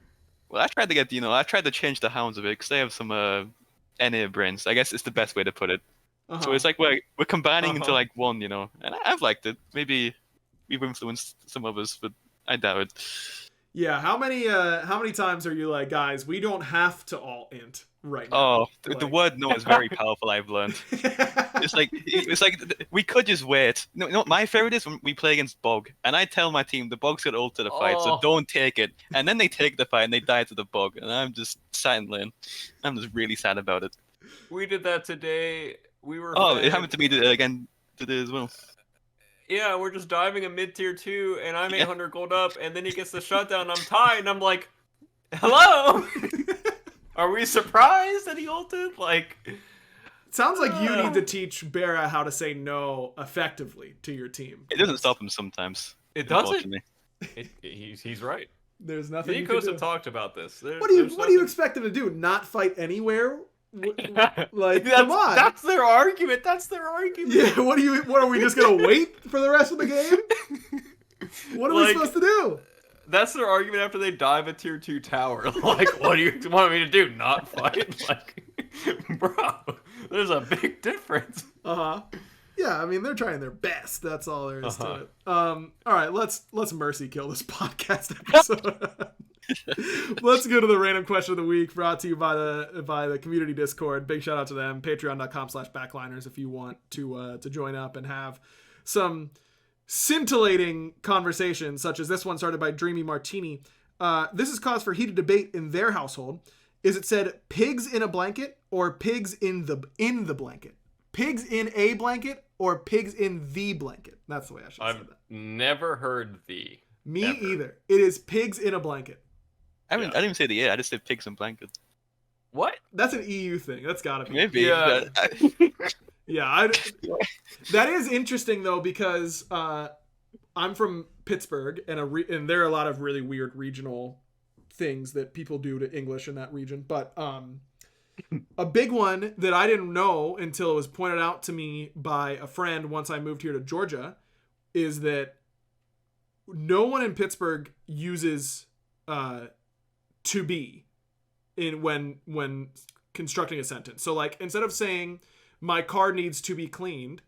Well, I tried to change the Hounds a bit because they have some NA brains. I guess it's the best way to put it. So it's like we're combining into like one, and I've liked it. Maybe we've influenced some others, but I doubt it. Yeah, how many times are you like, guys, we don't have to all int right now? Oh, the word no is very powerful, I've learned. It's like we could just wait. No, my favorite is when we play against Bog, and I tell my team the Bog's got ult to the fight, so don't take it. And then they take the fight and they die to the Bog, and I'm just sat in lane. I'm just really sad about it. We did that today. It happened to me again today as well. Yeah, we're just diving a mid-tier 2, and I'm 800 gold up, and then he gets the shutdown, I'm tied, and I'm like, hello? Are we surprised that he ulted? Like, sounds like you need to teach Bera how to say no effectively to your team. It doesn't stop him sometimes. It doesn't. He's right. There's nothing. Nikos have talked about this. What do you expect him to do? Not fight anywhere Like, come on. That's their argument. That's their argument. Yeah, what are we just gonna wait for the rest of the game? What are we supposed to do? That's their argument after they dive a tier 2 tower. Like, what do you want me to do? Not fight? Like, bro, there's a big difference. Yeah, I mean, they're trying their best. That's all there is to it. All right, let's mercy kill this podcast episode. Let's go to the random question of the week, brought to you by the community Discord. Big shout out to them. Patreon.com/backliners if you want to join up and have some scintillating conversations, such as this one started by Dreamy Martini. This is cause for heated debate in their household. Is it said pigs in a blanket or pigs in the blanket? Pigs in a blanket or pigs in the blanket? That's the way I should say that. I've never heard the. Me ever. either. It is pigs in a blanket. I didn't even say the I just said pigs and blankets. What? That's an EU thing. That's gotta be. Maybe. Yeah. Yeah, that is interesting though, because I'm from Pittsburgh, and there are a lot of really weird regional things that people do to English in that region. But a big one that I didn't know until it was pointed out to me by a friend once I moved here to Georgia is that no one in Pittsburgh uses to be when constructing a sentence. So like, instead of saying my car needs to be cleaned,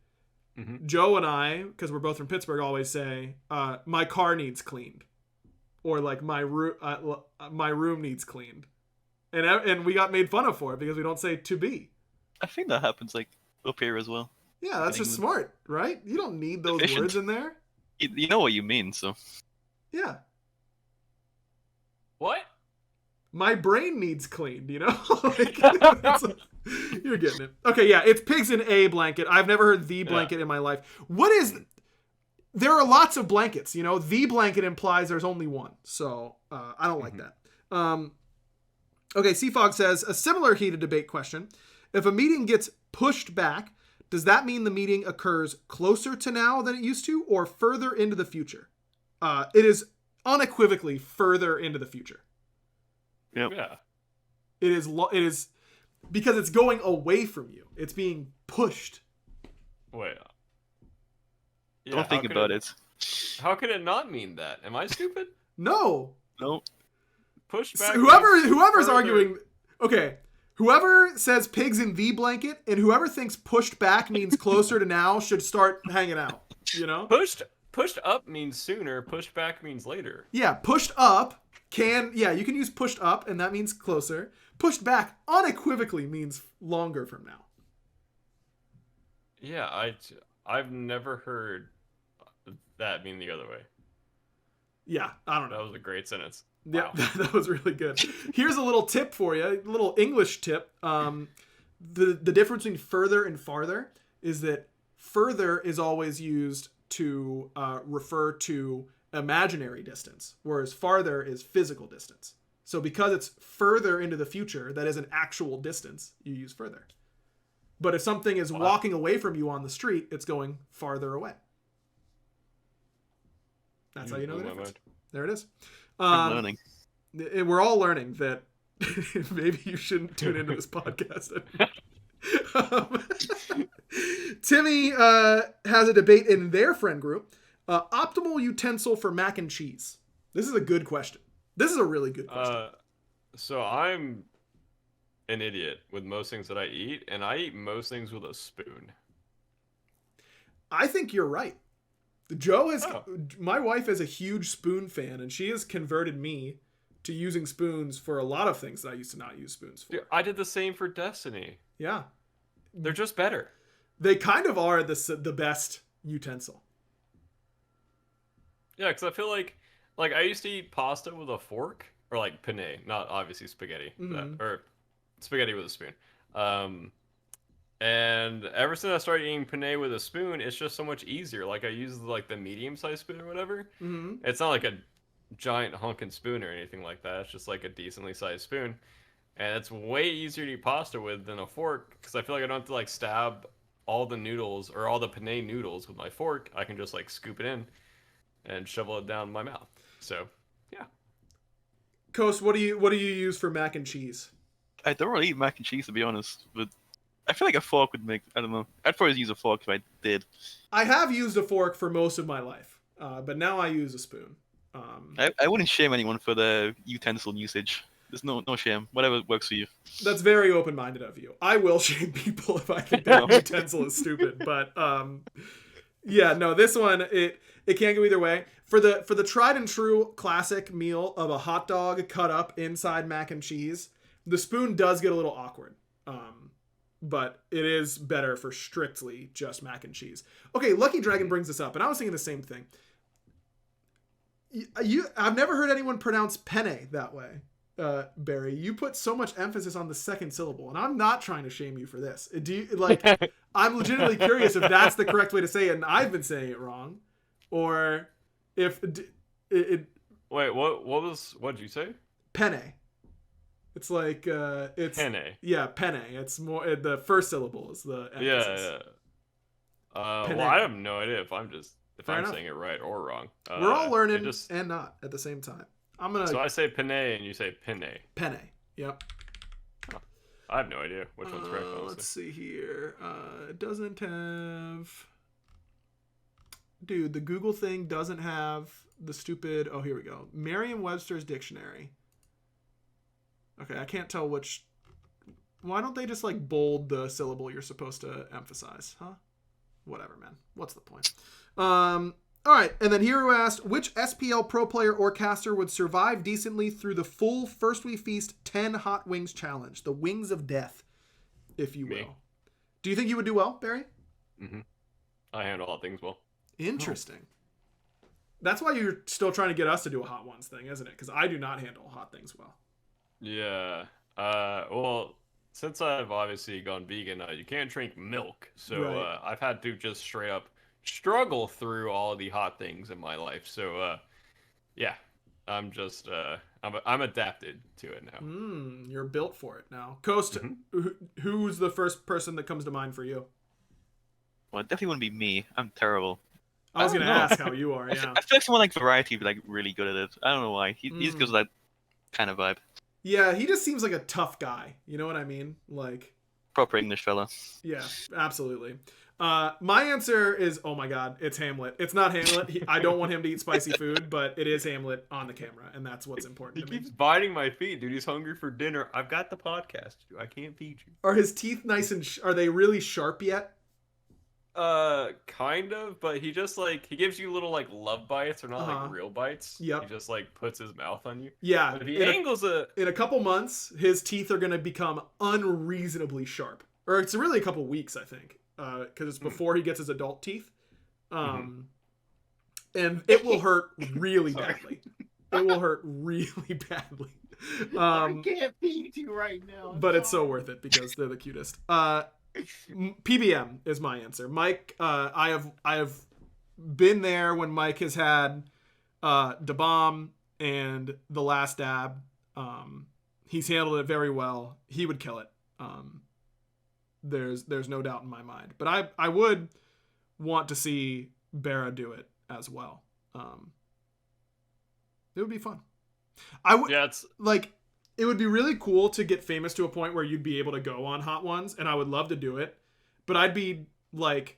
Joe and I, because we're both from Pittsburgh, always say my car needs cleaned, or like my room needs cleaned, and we got made fun of for it because we don't say to be. I think that happens like up here as well. Yeah, that's just smart, right? You don't need those Efficient. words in there. You know what you mean, so. Yeah. What? My brain needs cleaned, you know? Like, you're getting it. Okay, yeah, it's pigs in a blanket. I've never heard the blanket in my life. What is... There are lots of blankets, you know? The blanket implies there's only one. So, I don't like that. Okay, Seafog says, a similar heated debate question. If a meeting gets pushed back, does that mean the meeting occurs closer to now than it used to, or further into the future? It is unequivocally further into the future. Yep. Yeah. It is because it's going away from you. It's being pushed. Wait. Yeah, Don't think about it. How could it not mean that? Am I stupid? No. Nope. Push back. Whoever's further. arguing. Okay. Whoever says pigs in the blanket and whoever thinks pushed back means closer to now should start hanging out. You know? Pushed up means sooner. Pushed back means later. Yeah, pushed up you can use pushed up and that means closer. Pushed back unequivocally means longer from now. Yeah, I've never heard that mean the other way. Yeah, I don't know. That was a great sentence. Yeah, Wow. that was really good. Here's a little tip for you, a little English tip. The difference between further and farther is that further is always used to refer to imaginary distance, whereas farther is physical distance. So because it's further into the future, that is an actual distance, you use further. But if something is walking away from you on the street, it's going farther away. That's how you know the difference. There it is. I'm learning. We're all learning that maybe you shouldn't tune into this podcast. Timmy has a debate in their friend group. Optimal utensil for mac and cheese. This is a good question. This is a really good question. So I'm an idiot with most things that I eat, and I eat most things with a spoon. I think you're right. My wife is a huge spoon fan, and she has converted me to using spoons for a lot of things that I used to not use spoons for. Dude, I did the same for Destiny. Yeah. They're just better. They kind of are the best utensil. Yeah, because I feel like I used to eat pasta with a fork, or like penne, not obviously spaghetti, or spaghetti with a spoon. And ever since I started eating penne with a spoon, it's just so much easier. Like I use like the medium-sized spoon or whatever. Mm-hmm. It's not like a giant honking spoon or anything like that. It's just like a decently sized spoon, and it's way easier to eat pasta with than a fork because I feel like I don't have to like stab all the noodles or all the penne noodles with my fork. I can just like scoop it in and shovel it down my mouth. So, yeah. Coast, what do you use for mac and cheese? I don't really eat mac and cheese, to be honest, but I feel like a fork would make. I don't know. I'd probably use a fork if I did. I have used a fork for most of my life, but now I use a spoon. I wouldn't shame anyone for the utensil usage. There's no shame. Whatever works for you. That's very open-minded of you. I will shame people if I think that utensil is stupid, but yeah, no, this one it can go either way. For the tried and true classic meal of a hot dog cut up inside mac and cheese, the spoon does get a little awkward. But it is better for strictly just mac and cheese. Okay, Lucky Dragon brings this up, and I was thinking the same thing. I've never heard anyone pronounce penne that way, Barry. You put so much emphasis on the second syllable, and I'm not trying to shame you for this. Do you, like? I'm legitimately curious if that's the correct way to say it, and I've been saying it wrong, or if it. Wait, what did you say? Penne. It's like it's penne. Yeah, penne. It's more the first syllable is the emphasis. Yeah. Well, I have no idea if I'm enough. saying it right or wrong. We're all learning and not at the same time. So I say penne and you say penne. Penne. Yep. I have no idea which one's correct. Let's see here. It doesn't have. Dude, the Google thing doesn't have the stupid. Oh, here we go. Merriam-Webster's dictionary. Okay, I can't tell which. Why don't they just like bold the syllable you're supposed to emphasize, huh? Whatever, man. What's the point? All right, and then Hero asked, which SPL pro player or caster would survive decently through the full First We Feast 10 Hot Wings challenge, the Wings of Death, if you will? Me. Do you think you would do well, Barry? Mm-hmm. I handle all things well. Interesting. That's why you're still trying to get us to do a Hot Ones thing, isn't it? Because I do not handle hot things well. Yeah. Well, since I've obviously gone vegan, you can't drink milk, so Right. I've had to just straight up struggle through all the hot things in my life. So, yeah, I'm just I'm adapted to it now. You're built for it now. Coast, who's the first person that comes to mind for you? Well, it definitely wouldn't be me. I'm terrible. I was going to ask how you are, I yeah. feel like someone like Variety would be like really good at it. I don't know why. He just goes that kind of vibe. Yeah, he just seems like a tough guy. You know what I mean? Like, proper English fella. Yeah, absolutely. My answer is, oh my god, it's Hamlet. It's not Hamlet. I don't want him to eat spicy food, but it is Hamlet on the camera, and that's what's important to me. He keeps biting my feet, dude. He's hungry for dinner. I've got the podcast, dude. I can't feed you. Are his teeth nice and are they really sharp yet? Kind of, but he just like he gives you little like love bites. They're not like real bites. Yep. He just like puts his mouth on you. Yeah. But if he angles in a couple months, his teeth are gonna become unreasonably sharp. Or it's really a couple weeks, I think, because it's before he gets his adult teeth. And it will hurt really badly. It will hurt really badly. I can't feed you right now. But it's so worth it because they're the cutest. PBM is my answer. Mike, I have been there when Mike has had Da Bomb and The Last Dab. He's handled it very well. He would kill it. There's no doubt in my mind. But I would want to see Barra do it as well. It would be fun. I would. Yeah, it's like. It would be really cool to get famous to a point where you'd be able to go on Hot Ones, and I would love to do it. But I'd be like,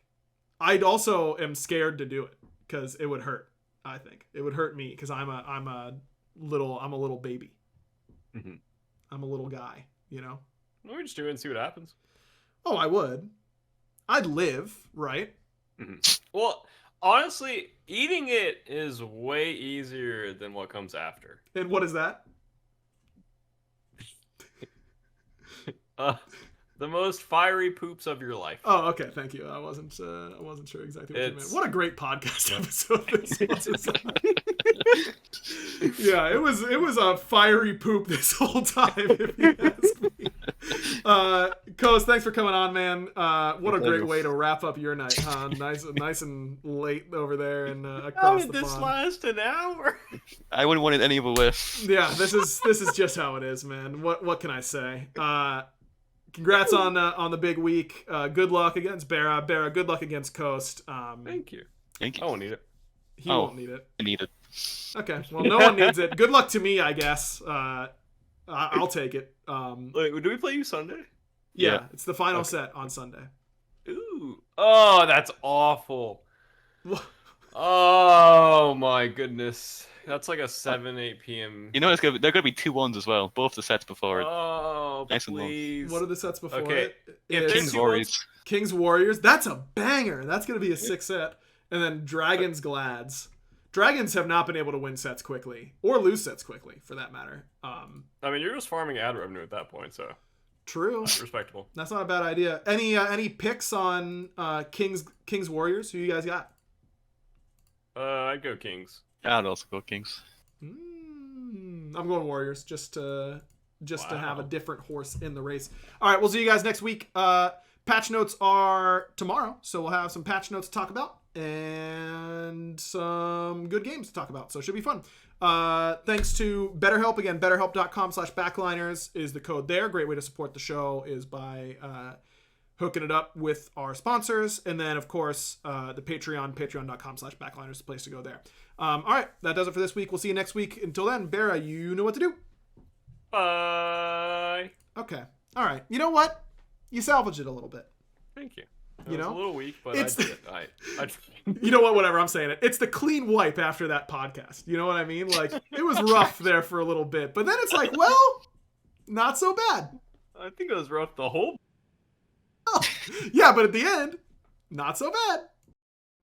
I'd also am scared to do it because it would hurt. I think it would hurt me because I'm a little baby. I'm a little guy, you know. We just do it and see what happens. Oh, I would. I'd live, right? Well, honestly, eating it is way easier than what comes after. And what is that? The most fiery poops of your life. Oh, okay, thank you. I wasn't sure exactly what you meant. What a great podcast episode this was. Yeah, it was a fiery poop this whole time, if you ask me. Coast, thanks for coming on, man. What a great way to wrap up your night, huh? Nice and late over there and across the pond. How did this last an hour? I wouldn't want it any other way. Yeah, this is just how it is, man. What can I say? Congrats on the big week. Good luck against Barra. Barra, good luck against Coast. Thank you. Thank you. I won't need it. He won't need it. I need it. Okay, well, no one needs it. Good luck to me, I guess. I'll take it. Wait, do we play you Sunday? Yeah, it's the final Okay. set on Sunday. Ooh. Oh, that's awful. Oh my goodness. That's like a 8 p.m. You know, they're gonna be 2-1s as well. Both the sets before it. Oh, Nice and long. please. What are the sets before Okay, it? if It's it's Kings 2-1s Warriors. Kings Warriors. That's a banger. That's gonna be a 6 set. And then Dragons Glads. Dragons have not been able to win sets quickly or lose sets quickly, for that matter. I mean, you're just farming ad revenue at that point, so True. respectable. That's not a bad idea. Any picks on Kings Warriors? Who you guys got? I'd go Kings. I'd also go Kings. I'm going Warriors just to have a Wow. different horse in the race. All right, we'll see you guys next week. Patch notes are tomorrow, so we'll have some patch notes to talk about and some good games to talk about. So it should be fun. Thanks to BetterHelp. Again, betterhelp.com/backliners is the code there. Great way to support the show is by hooking it up with our sponsors. And then, of course, the patreon.com/backliners is the place to go there. All right, that does it for this week. We'll see you next week. Until then, Bera, you know what to do. Bye. Okay. All right. You know what? You salvaged it a little bit. Thank you. It You was know? a little weak, but It's I did it. I You know what? Whatever. I'm saying it. It's the clean wipe after that podcast. You know what I mean? Like, it was rough there for a little bit, but then it's like, well, not so bad. I think it was rough the whole Yeah, but at the end, not so bad.